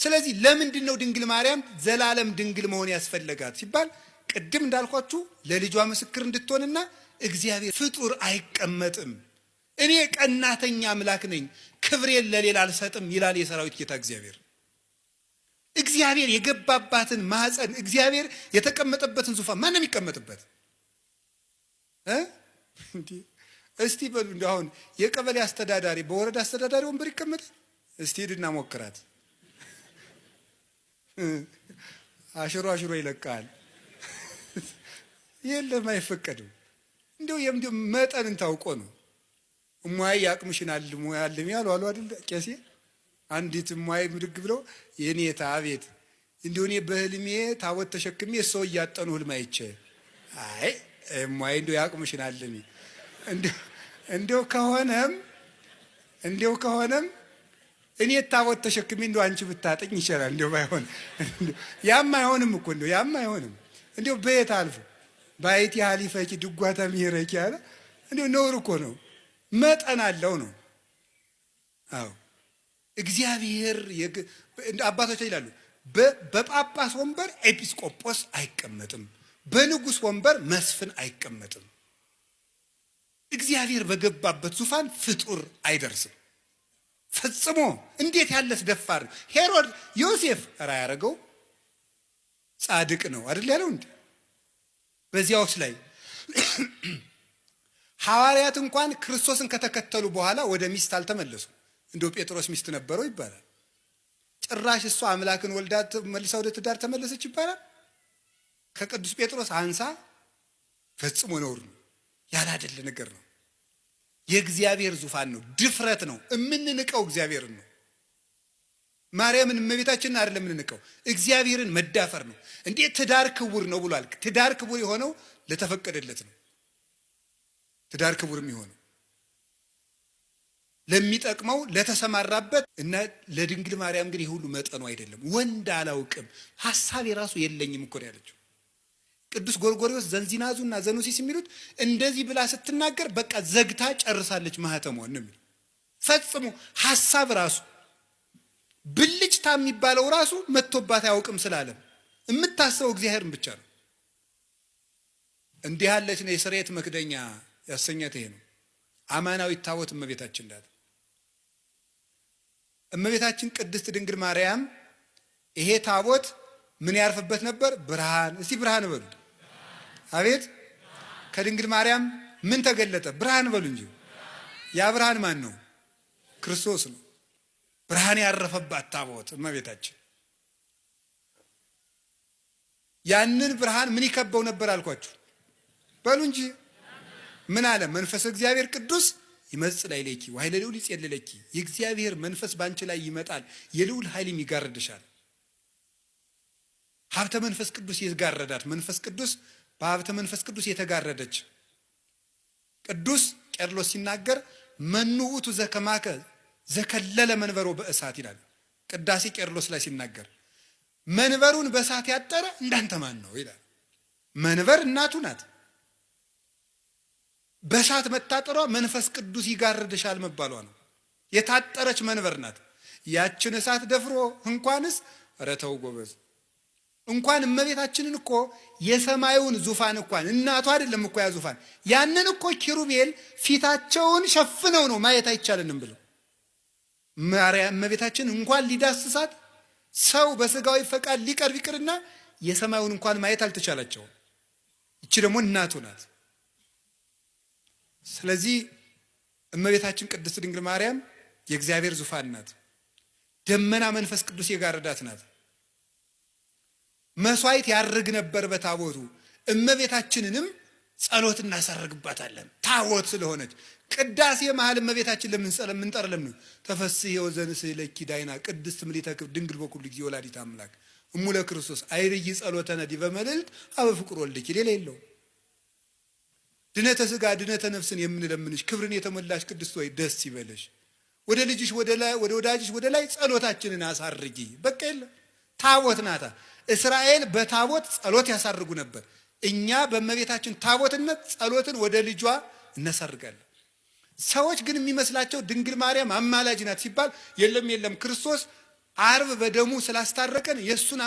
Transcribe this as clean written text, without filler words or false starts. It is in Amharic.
ስለዚህ ለምንድነው ድንግል ማርያም ዘላለም ድንግል መሆን ያስፈልጋት ሲባል ቅድም እንዳልኳችሁ ለልጇ ምስክር እንድትሆንና እግዚአብሔር ፍጡር አይቀመጥም፣ እኔ ቀናተኛ አምላክ ነኝ፣ ክብሬን ለሌላ አልሰጥም ይላል የሰራዊት ጌታ እግዚአብሔር። እግዚአብሔር የገባባትን ማህፀን እግዚአብሔር የተቀመጠበትን ዙፋን ማን ነው የሚቀመጥበት? እስቲ በሉ እንደው አሁን የቀበሌ አስተዳዳሪ በወረዳ አስተዳዳሪ ወንበር ይቀመጣል? እስቲ ሂድና ሞክራት። አሽሮ አሽሮ ይለቃል። የለም አይፈቀድም። እንደው መጠንን ታውቆ ነው። እሟይ ያቅምሽን አልሙ ያልም ያሉ አሉ አይደል ቄሴ። አንዲት እሟይ ምድግ ብለው የኔታ አቤት እንደው እኔ በህልሜ ታቦት ተሸክሜ ሰው እያጠኑ ህልም አይቼ አይ እሟይ እንደው ያቅምሽን አልሚ እንደው ከሆነም እኔ ታቦት ተሸክሜ እንደው አንቺ ብታጠኝ ይችላል። እንደው ባይሆን ያም አይሆንም እኮ እንደው ያም አይሆንም። እንደው በየት አልፎ ባይቲ ሐሊፈኪ ድጓታ ሚረኪ ያለ እንደው ነውር እኮ ነው። መጠን አለው ነው። አዎ እግዚአብሔር አባቶች ይላሉ በጳጳስ ወንበር ኤጲስቆጶስ አይቀመጥም፣ በንጉስ ወንበር መስፍን አይቀመጥም። እግዚአብሔር በገባበት ዙፋን ፍጡር አይደርስም ፈጽሞ። እንዴት ያለስ ደፋር ሄሮድ ዮሴፍ ራ ያረገው ጻድቅ ነው አይደል ያለው እንዴ? በዚያውስ ላይ ሐዋርያት እንኳን ክርስቶስን ከተከተሉ በኋላ ወደ ሚስት አልተመለሱም። እንደው ጴጥሮስ ሚስት ነበረው ይባላል። ጭራሽ እሷ አምላክን ወልዳ መልሳ ወደ ትዳር ተመለሰች ይባላል። ከቅዱስ ጴጥሮስ አንሳ ፈጽሞ ነውር ነው፣ ያላደለ ነገር ነው። የእግዚአብሔር ዙፋን ነው፣ ድፍረት ነው። እምንንቀው እግዚአብሔርን ነው። ማርያምን እመቤታችንን አይደለም የምንንቀው፣ እግዚአብሔርን መዳፈር ነው። እንዴት ትዳር ክቡር ነው ብሏል። ትዳር ክቡር የሆነው ለተፈቀደለት ነው። ትዳር ክቡር የሚሆነው ለሚጠቅመው ለተሰማራበት እና ለድንግል ማርያም ግን ይሁሉ መጠኑ አይደለም። ወንድ አላውቅም ሐሳብ የራሱ የለኝም እኮ ያለችው ቅዱስ ጎርጎርዮስ ዘንዚናዙና ዘኑሲስ የሚሉት እንደዚህ ብላ ስትናገር በቃ ዘግታ ጨርሳለች ማህተሟን ነው የሚሉት። ፈጽሞ ሐሳብ ራሱ ብልጭታ የሚባለው ራሱ መጥቶባት አያውቅም ስላለም የምታስበው እግዚአብሔርን ብቻ ነው። እንዲህ ያለች ነው የስርየት መክደኛ ያሰኛት ይሄ ነው። አማናዊት ታቦት እመቤታችን ናት። እመቤታችን ቅድስት ድንግል ማርያም ይሄ ታቦት ምን ያርፍበት ነበር? ብርሃን። እስቲ ብርሃን በሉ። አቤት ከድንግል ማርያም ምን ተገለጠ? ብርሃን በሉ እንጂ። ያ ብርሃን ማን ነው? ክርስቶስ ነው። ብርሃን ያረፈባት ታቦት እመቤታችን። ያንን ብርሃን ምን ይከበው ነበር አልኳችሁ? በሉ እንጂ ምን አለ? መንፈስ እግዚአብሔር ቅዱስ ይመጽእ ላዕሌኪ ወኃይለ ልዑል ይጼልለኪ። የእግዚአብሔር መንፈስ ባንቺ ላይ ይመጣል፣ የልዑል ኃይልም ይጋርድሻል። ሀብተ መንፈስ ቅዱስ ይጋረዳት። መንፈስ ቅዱስ በሀብተ መንፈስ ቅዱስ የተጋረደች። ቅዱስ ቄርሎስ ሲናገር መኑ ውእቱ ዘከማከ ዘከለለ መንበሮ በእሳት ይላል። ቅዳሴ ቄርሎስ ላይ ሲናገር መንበሩን በእሳት ያጠረ እንዳንተ ማን ነው ይላል። መንበር እናቱ ናት። በእሳት መታጠሯ መንፈስ ቅዱስ ይጋርድሻል መባሏ ነው። የታጠረች መንበር ናት። ያችን እሳት ደፍሮ እንኳንስ ረተው ጎበዝ እንኳን እመቤታችንን እኮ የሰማዩን ዙፋን እንኳን እናቷ አይደለም እኮ ያ ዙፋን ያንን እኮ ኪሩቤል ፊታቸውን ሸፍነው ነው ማየት አይቻልንም ብለው ማርያም እመቤታችን እንኳን ሊዳስሳት ሰው በስጋዊ ፈቃድ ሊቀርብ ይቅርና የሰማዩን እንኳን ማየት አልተቻላቸውም። እቺ ደግሞ እናቱ ናት። ስለዚህ እመቤታችን ቅድስት ድንግል ማርያም የእግዚአብሔር ዙፋን ናት። ደመና መንፈስ ቅዱስ የጋረዳት ናት። መስዋዕት ያርግ ነበር በታቦቱ። እመቤታችንንም ጸሎት እናሳርግባታለን ታቦት ስለሆነች። ቅዳሴ መሃል እመቤታችን ለምን እንጠራለን? ተፈስሒ ወዘንሥእ ለኪ ዳይና ቅድስት ምልዕተ ክብር ድንግል በኩሉ ጊዜ ወላዲተ አምላክ እሙ ለክርስቶስ አይርይ ጸሎተነ ዲበ መልዕልት አበ ፍቁር ወልድኪ። ሌላ የለው። ድነተ ሥጋ ድነተ ነፍስን የምንለምንሽ ክብርን የተሞላሽ ቅድስት ሆይ ደስ ይበለሽ። ወደ ልጅሽ ወደ ወዳጅሽ ወደ ላይ ጸሎታችንን አሳርጊ። በቃ የለ ታቦት ናታ። እስራኤል በታቦት ጸሎት ያሳርጉ ነበር። እኛ በእመቤታችን ታቦትነት ጸሎትን ወደ ልጇ እናሳርጋለን። ሰዎች ግን የሚመስላቸው ድንግል ማርያም አማላጅ ናት ሲባል የለም ክርስቶስ ዓርብ በደሙ ስላስታረቀን የሱን